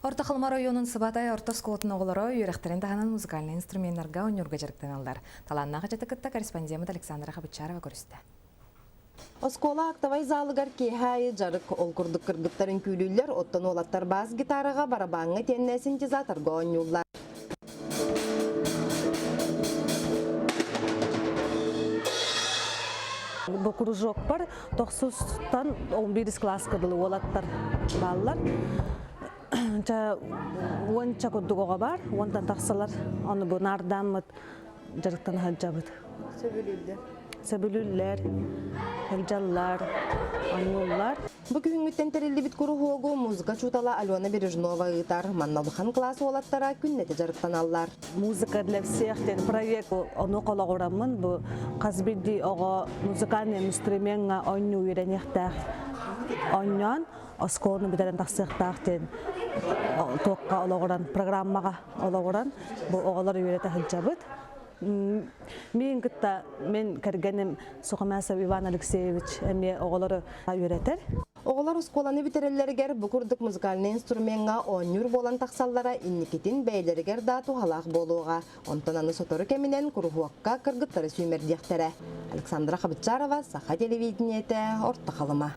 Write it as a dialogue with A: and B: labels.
A: Орта Халма районун Сыбатай орта сколотун оголоро үйректерин таханан музыкальный инструментарга өнөргө жарыктаналар. Таланнага жатыкытта корреспондент Александра Хабычарова көрүстү.
B: Оскола актовай залыгар кехайы жарык олкурдук кыргыттарын күйлүлер оттон олаттар бас гитарага барабаңы тенне синтезаторго ойнулар.
C: Бу кружок бар, 9-тан 11 класска дылы олаттар баллар. Онча курдугога бар, онтан тақсалар, оны бу нардамыт жарыктан хаджабыт. Сөбүлүллер, хелжаллар, аннуллар.
B: Бу күнгүттен терилди бит курухуогу музыка чутала Алена Бережнова ытар. Манналыхан класс олаттара күннете жарыктаналлар.
C: Музыка для всех тен проект ону колагорамын. Бу казбиди ого музыкальный инструментга ойну үйренехтах. Ойнан оскону битерен таксыктах тен токка олагоран программага олагоран бу оголор үйрете хаджабыт. Мен кытта мен кергеним Сухамасов Иван Алексеевич эми оголору үйретер.
B: Оголор осколаны битереллергер бу курдук музыкальный инструментга ойнур болан таксаллара инникитин бейлергер да тухалак болууга. Онтон аны сотору кеминен курухуакка кыргыттары сүймердиектере. Александра Хабычарова, Саха телевидениете, Орта Халыма.